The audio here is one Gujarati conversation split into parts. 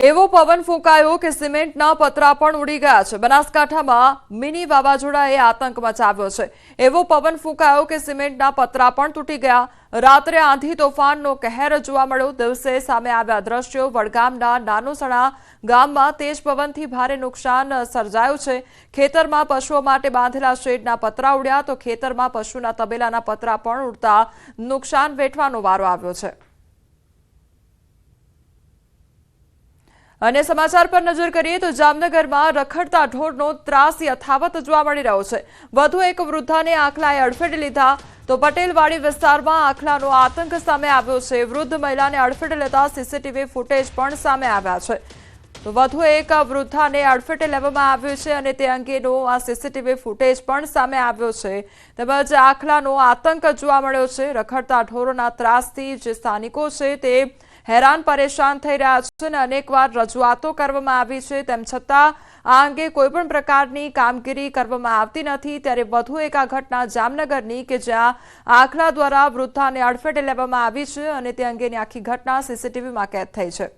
એવો પવન ફૂંકાયો કે સિમેન્ટના પતરા પણ ઉડી ગયા છે। બનાસકાંઠામાં મિની વાવાઝોડાએ આતંક મચાવ્યો છે। એવો પવન ફૂંકાયો કે સિમેન્ટના પતરા પણ તૂટી ગયા। રાત્રે આંધી તોફાનનો કહેર જોવા મળ્યો। દિવસે સામે આવ્યા દ્રશ્યો। વડગામના નાનોસણા ગામમાં તેજ પવનથી ભારે નુકસાન સર્જાયું છે। ખેતરમાં પશુઓ માટે બાંધેલા શેડના પતરા ઉડ્યા તો ખેતરમાં પશુના તબેલાના પતરા પણ ઉડતા નુકસાન વેઠવાનો વારો આવ્યો છે। અને સમાચાર પર નજર કરીએ તો જામનગરમાં રખડતા ઢોરનો ત્રાસ યથાવત જોવા મળી રહ્યો છે। વધુ એક વૃદ્ધાને આખલાએ અડફેટે લીધા તો પટેલવાડી વિસ્તારમાં આખલાનો આતંક સામે આવ્યો છે। વૃદ્ધ મહિલાને અડફેટે લેતા સીસીટીવી ફૂટેજ પણ સામે આવ્યા છે। તો વધુ એક વૃદ્ધાને અડફેટે લેવામાં આવ્યો છે અને તે અંગેનો આ સીસીટીવી ફૂટેજ પણ સામે આવ્યો છે। તેમજ આખલાનો આતંક જોવા મળ્યો છે। રખડતા ઢોરોના ત્રાસથી જે સ્થાનિકો છે તે हैरान परेशान થઈ રહ્યા છે અને અનેકવાર રજૂઆતો કરવામાં આવી છે તેમ છતાં આ અંગે કોઈપણ પ્રકારની કામગીરી કરવામાં આવતી નથી। ત્યારે વધુ એક આ ઘટના જામનગરની કે જ્યાં આખલા દ્વારા વૃદ્ધાને અડફેટે લેવામાં આવી છે અને તે અંગેની આખી ઘટના સીસીટીવીમાં કેદ થઈ છે।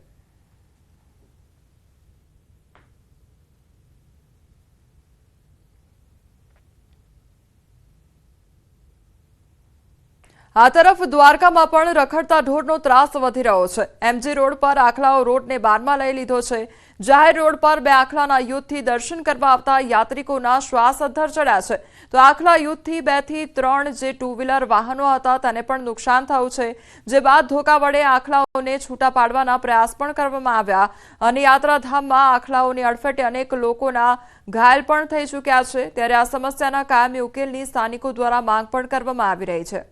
આ તરફ દ્વારકામાં પણ રખડતા ઢોરનો ત્રાસ વધી રહ્યો છે। એમજી રોડ પર આખલાઓ રોડને બાનમાં લઈ લીધો છે। જાહેર રોડ પર બે આખલાના યુદ્ધથી દર્શન કરવા આવતા યાત્રિકોના શ્વાસ અદ્ધર ચડ્યા છે। તો આખલા યુદ્ધથી 2 થી 3 જે ટુ વ્હીલર વાહનો હતા તેને પણ નુકસાન થયું છે। જે બાદ ધોકા વડે આખલાઓને છૂટા પાડવાના પ્રયાસ પણ કરવામાં આવ્યા અને યાત્રાધામમાં આખલાઓની અડફેટે અનેક લોકોના ઘાયલ પણ થઈ ચૂક્યા છે। ત્યારે આ સમસ્યાના કાયમી ઉકેલની સ્થાનિકો દ્વારા માંગ પણ કરવામાં આવી રહી છે।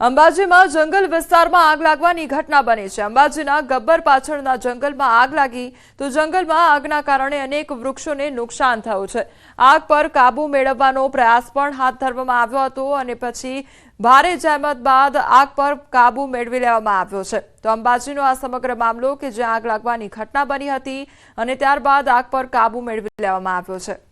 અંબાજીમાં જંગલ વિસ્તારમાં આગ લાગવાની ઘટના બની છે। અંબાજીના ગબ્બર પાછળના જંગલમાં આગ લાગી તો જંગલમાં આગના કારણે અનેક વૃક્ષોને નુકસાન થયું છે। આગ પર કાબુ મેળવવાનો પ્રયાસ પણ હાથ ધરવામાં આવ્યો હતો અને પછી ભારે જહેમત બાદ આગ પર કાબુ મેળવી લેવામાં આવ્યો છે। તો અંબાજીનો આ સમગ્ર મામલો કે જ્યાં આગ લાગવાની ઘટના બની હતી અને ત્યારબાદ આગ પર કાબુ મેળવી લેવામાં આવ્યો છે।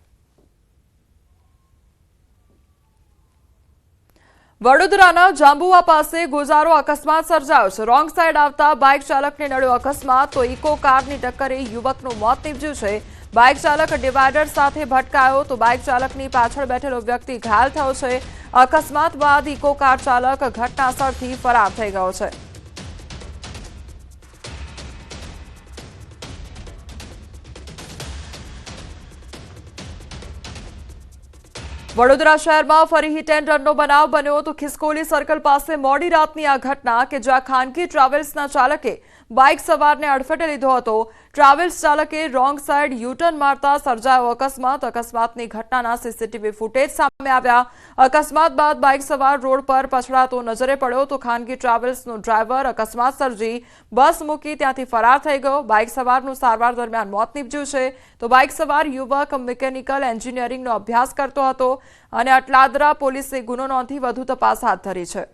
વડોદરાના જાંબુઆ પાસે ગોઝારો અકસ્માત સર્જાયો છે। રોંગ સાઈડ આવતા બાઇક ચાલકને નડ્યો અકસ્માત તો ઇકો કારની ટક્કરે યુવકનું મોત નીપજ્યું છે। બાઇક ચાલક ડિવાઈડર સાથે ભટકાયો તો બાઇક ચાલકની પાછળ બેઠેલો વ્યક્તિ ઘાયલ થયો છે। અકસ્માત બાદ ઇકો કાર ચાલક ઘટનાસ્થળથી ફરાર થઈ ગયો છે। વડોદરા શહેરમાં ફરી હિટ એન્ડ રનનો બનાવ બન્યો તો ખિસકોલી સર્કલ પાસે મોડી રાતની આ ઘટના કે જ્યાં ખાનગી ટ્રાવેલ્સના ચાલકે બાઇક સવારને અડફેટે લીધો હતો। ટ્રાવેલ્સ ચાલકે રોંગ સાઈડ યુટર્ન મારતા સર્જાયો અકસ્માત। અકસ્માતની ઘટનાના સીસીટીવી ફૂટેજ સામે આવ્યા। અકસ્માત બાદ બાઇક સવાર રોડ પર પછડાતો નજરે પડ્યો તો ખાનગી ટ્રાવેલ્સનો ડ્રાઈવર અકસ્માત સર્જી બસ મૂકી ત્યાંથી ફરાર થઈ ગયો। બાઇક સવારનું સારવાર દરમિયાન મોત નીપજ્યું છે તો બાઇક સવાર યુવક મિકેનિકલ એન્જિનિયરિંગનો અભ્યાસ કરતો હતો અને અટલાદરા પોલીસે ગુનો નોંધી વધુ તપાસ હાથ ધરી છે।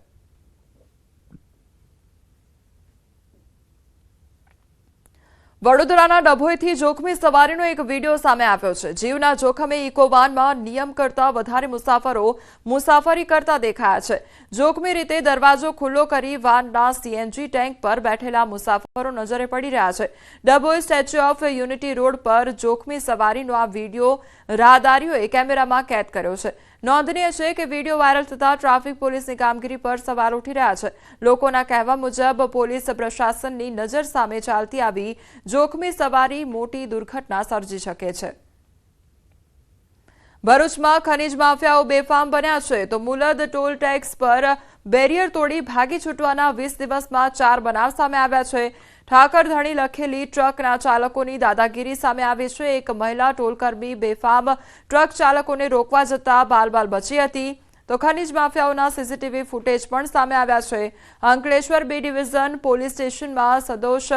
વડોદરાના ડભોઈથી જોખમી સવારીનો એક વિડીયો સામે આવ્યો છે। જીવના જોખમે ઇકો વાનમાં નિયમ કરતા વધારે મુસાફરો મુસાફરી કરતા દેખાયા છે। જોખમી રીતે દરવાજો ખુલ્લો કરી વાનના સીએનજી ટેન્ક પર બેઠેલા મુસાફરો નજરે પડી રહ્યા છે। Dabhoi statue of unity road પર જોખમી સવારીનો આ વિડીયો રાહદારીઓએ કેમેરામાં કેદ કર્યો છે। નોંધનીય છે કે વિડીયો વાયરલ થતા ટ્રાફિક પોલીસની કામગીરી પર સવાલ ઉઠી રહ્યા છે। લોકોના કહેવા મુજબ પોલીસ પ્રશાસનની નજર સામે ચાલતી આવી જોખમી સવારી મોટી દુર્ઘટના સર્જી શકે છે। ભરૂચમાં ખનીજ માફિયાઓ બેફામ બન્યા છે તો મુલદ ટોલ ટેક્સ પર બેરિયર તોડી ભાગી છૂટવાના 20 દિવસમાં 4 બનાવ સામે આવ્યા છે। ઠાકરધણી લખેલી ટ્રકના ચાલકોની દાદાગીરી સામે આવી છે। એક મહિલા ટોલકર્મી બેફામ ટ્રક ચાલકોને રોકવા જતા બાલ બચી હતી તો ખનીજ માફિયાઓના સીસીટીવી ફૂટેજ પણ સામે આવ્યા છે। અંકલેશ્વર બી ડિવિઝન પોલીસ સ્ટેશનમાં સદોષ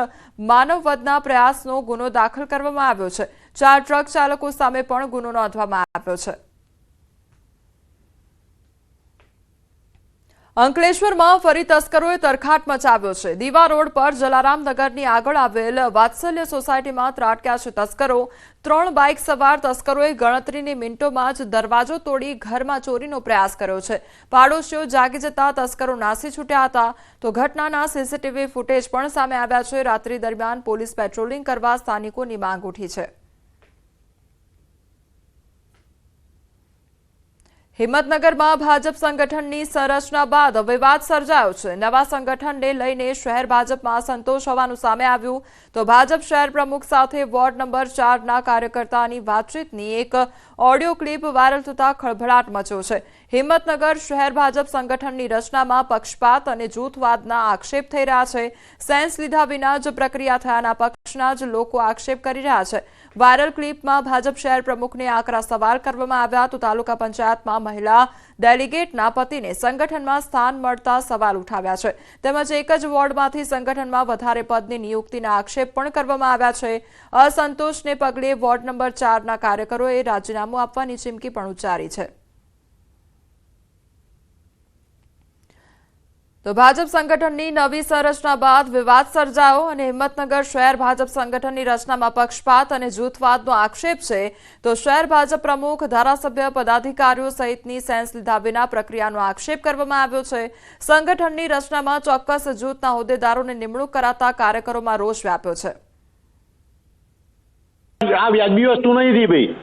માનવવધના પ્રયાસનો ગુનો દાખલ કરવામાં આવ્યો છે। 4 ટ્રક ચાલકો સામે પણ ગુનો નોંધવામાં આવ્યો છે। અંકલેશ્વરમાં ફરી તસ્કરોએ તરખાટ મચાવ્યો છે। દીવા રોડ પર જલારામનગરની આગળ આવેલ વાત્સલ્ય સોસાયટીમાં ત્રાટક્યા છે તસ્કરો। 3 બાઇક સવાર તસ્કરોએ ગણતરીની મિનિટોમાં જ દરવાજો તોડી ઘરમાં ચોરીનો પ્રયાસ કર્યો છે। પાડોશીઓ જાગી જતા તસ્કરો નાસી છૂટ્યા હતા તો ઘટનાના સીસીટીવી ફૂટેજ પણ સામે આવ્યા છે। રાત્રિ દરમિયાન પોલીસ પેટ્રોલિંગ કરવા સ્થાનિકોની માંગ ઉઠી છે। હિંમતનગરમાં ભાજપ સંગઠનની સંરચના બાદ વિવાદ સર્જાયો છે। નવા સંગઠનને લઈને શહેર ભાજપમાં અસંતોષ હોવાનું સામે આવ્યું તો ભાજપ શહેર પ્રમુખ સાથે વોર્ડ નંબર 4ના કાર્યકર્તાની વાતચીતની એક ઓડિયો ક્લિપ વાયરલ થતા ખળભળાટ મચ્યો છે। હિંમતનગર શહેર ભાજપ સંગઠનની રચનામાં પક્ષપાત અને જૂથવાદના આક્ષેપ થઈ રહ્યા છે। સેન્સ લીધા વિના જ પ્રક્રિયા થયાના પક્ષના જ લોકો આક્ષેપ કરી રહ્યા છે। વાયરલ ક્લિપમાં ભાજપ શહેર પ્રમુખને આકરા સવાલ કરવામાં આવ્યા તો તાલુકા પંચાયતમાં મહિલા ડેલિગેટના પતિને સંગઠનમાં સ્થાન મળતા સવાલ ઉઠાવ્યા છે। તેમજ એક જ વોર્ડમાંથી સંગઠનમાં વધારે પદની નિયુક્તિના આક્ષેપ પણ કરવામાં આવ્યા છે। અસંતોષને પગલે વોર્ડ નંબર 4ના કાર્યકરોએ રાજીનામું આપવાની ચીમકી પણ ઉચ્ચારી છે। તો ભાજપ સંગઠનની નવી સંરચના બાદ વિવાદ સર્જાયો અને હિંમતનગર શહેર ભાજપ સંગઠનની રચનામાં પક્ષપાત અને જૂથવાદનો આક્ષેપ છે તો શહેર ભાજપ પ્રમુખ ધારાસભ્ય પદાધિકારીઓ સહિતની સેન્સ લીધા વિના પ્રક્રિયાનો આક્ષેપ કરવામાં આવ્યો છે। સંગઠનની રચનામાં ચોક્કસ જૂથના હોદ્દેદારોને નિમણૂક કરાતા કાર્યકરોમાં રોષ વ્યાપ્યો છે। આ વ્યાજબી વસ્તુ નથી ભાઈ।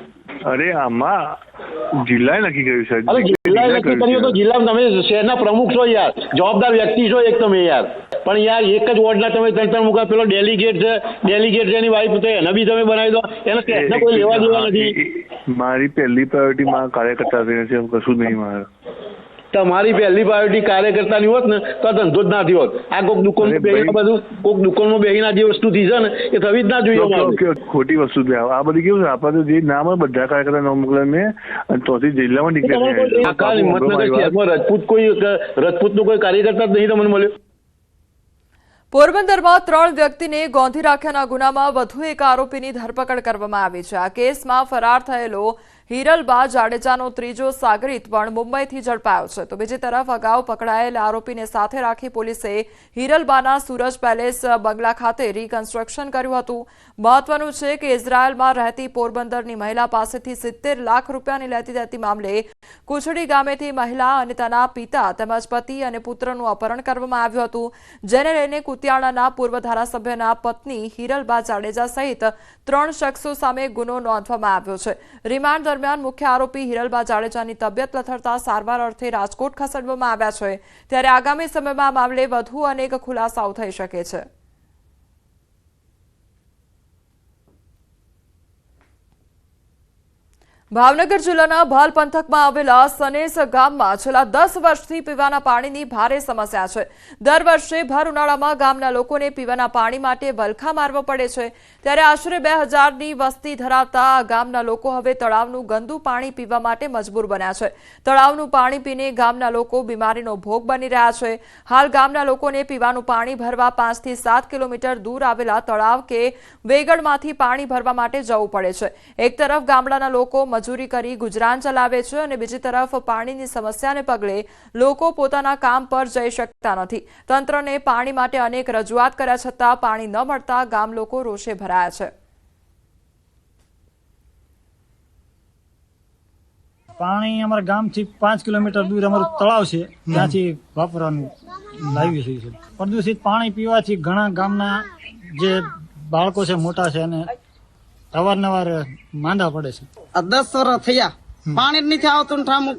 અરે આમાં જિલ્લાએ નક્કી કર્યું છે। અરે જિલ્લાએ નક્કી કર્યું તો જિલ્લામાં તમે શહેરના પ્રમુખ છો યાર, જવાબદાર વ્યક્તિ છો એક તમે યાર, પણ યાર એક જ વોર્ડના તમે ત્રણ મુકા પેલો ડેલિગેટ છે એની વાઇફ તો એને બી તમે બનાવી દો, એને શહેરના કોઈ લેવા દેવા નથી। મારી પહેલી પ્રાયોરિટી માં કાર્યકર્તા છે, કશું નહીં મારે। તમારી પહેલી પ્રાયોરિટી કાર્યકર્તાની હોત ને તો ધંધો જ ના થયો હોત। આ કોઈક દુકાનમાં બેહીને બધું કોઈક દુકાનમાં બેહીને જે વસ્તુ થઈ છે ને એ થવી જ ના જોઈએ। ખોટી વસ્તુ આ બધી કેવું છે, આપણે જે નામ હોય બધા કાર્યકર્તા નામ મોકલે મેં અને તોથી જિલ્લામાં હિંમતનગર રજપૂત કોઈ રજપૂતનો કોઈ કાર્યકર્તા જ નહીં તમને મળ્યો। પોરબંદરમાં 3 વ્યક્તિને ગોંધી રાખ્યાના ગુનામાં વધુ એક આરોપીની ધરપકડ કરવામાં આવી છે। આ કેસમાં ફરાર થયેલો હિરલબા જાડેજાનો ત્રીજો સાગરીત પણ મુંબઈથી ઝડપાયો છે તો બીજી તરફ અગાઉ પકડાયેલ આરોપીને સાથે રાખી પોલીસે હિરલબાના સૂરજ પેલેસ બંગલા ખાતે રીકન્સ્ટ્રક્શન કર્યું હતું। મહત્વનું છે કે ઇઝરાયલમાં રહેતી પોરબંદરની મહિલા પાસેથી 70 લાખ રૂપિયાની લેતી દેતી મામલે કુચડી ગામેથી મહિલા અને તેના પિતા તેમજ પતિ અને પુત્રનું અપહરણ કરવામાં આવ્યું હતું, જેને લઈને કુતિયાણાના પૂર્વ ધારાસભ્યના પત્ની હિરલબા જાડેજા સહિત 3 શખ્સો સામે ગુનો નોંધવામાં આવ્યો છે। રિમાન્ડ દરમિયાન મુખ્ય આરોપી હિરલબા જાડેજાની તબિયત લથડતા સારવાર અર્થે રાજકોટ ખસેડવામાં આવ્યા છે, ત્યારે આગામી સમયમાં આ મામલે વધુ અનેક ખુલાસાઓ થઈ શકે છે। ભાવનગર જિલ્લાના ભાલ પંથકમાં આવેલા સનેસ ગામમાં છેલ્લા 10 વર્ષથી પીવાના પાણીની ભારે સમસ્યા છે। દર વર્ષે ભર ઉનાળામાં ગામના લોકોને પીવાના પાણી માટે વલખા મારવો પડે છે, ત્યારે આશરે 2000ની વસ્તી ધરાવતા આ ગામના લોકો હવે તળાવનું ગંદુ પાણી પીવા માટે મજબૂર બન્યા છે। તળાવનું પાણી પીને ગામના લોકો બીમારીનો ભોગ બની રહ્યા છે। હાલ ગામના લોકોને પીવાનું પાણી ભરવા 5 થી 7 કિલોમીટર દૂર આવેલા તળાવ કે વેગળમાંથી પાણી ભરવા માટે જવું પડે છે। એક તરફ ગામડાના લોકો મજૂરી કરી ગુજરાન ચલાવે છે અને બીજી તરફ પાણીની સમસ્યાને પગલે લોકો પોતાના કામ પર જઈ શકતા નથી। તંત્રને પાણી માટે અનેક રજૂઆત કર્યા છતાં પાણી ન મળતા ગામ લોકો રોષે ભરાયા છે। પાણી અમારા ગામથી 5 કિલોમીટર દૂર અમારું તળાવ છે, ત્યાંથી વાપરવાનું લાવી છે। પ્રદૂષિત પાણી પીવાથી ઘણા ગામના જે બાળકો છે મોટા છે અને અવારનવાર માંદા પડે છે। 10 વર્ષ થયા પાણી નથી આવતું ને ઠામું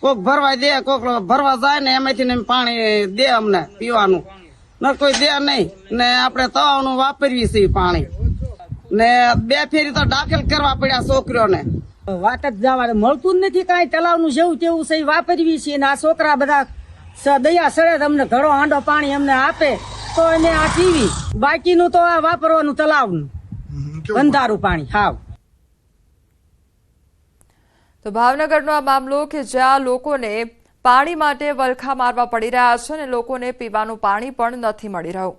કોક ભરવા દે, કોક ભરવા જાય ને એમાંથી પાણી દે અમને પીવાનું, ન કોઈ દે નહીં ને આપણે તળાવનું વાપરીએ છીએ પાણી ને 2 ફેરી તો દાખલ કરવા પડ્યા છોકરીઓને। વાત જ જવા મળતું જ નથી કાંઈ, તળાવનું જેવું તેવું છે વાપરવી છીએ ને આ છોકરા બધા દયા સડે અમને ઘડો હાંડો પાણી અમને આપે તો એને આ પીવી, બાકીનું તો આ વાપરવાનું તળાવનું અંધારું પાણી હાવ। તો ભાવનગરનો આ મામલો કે જ્યાં લોકોને પાણી માટે વલખા મારવા પડી રહ્યા છે અને લોકોને પીવાનું પાણી પણ નથી મળી રહ્યું।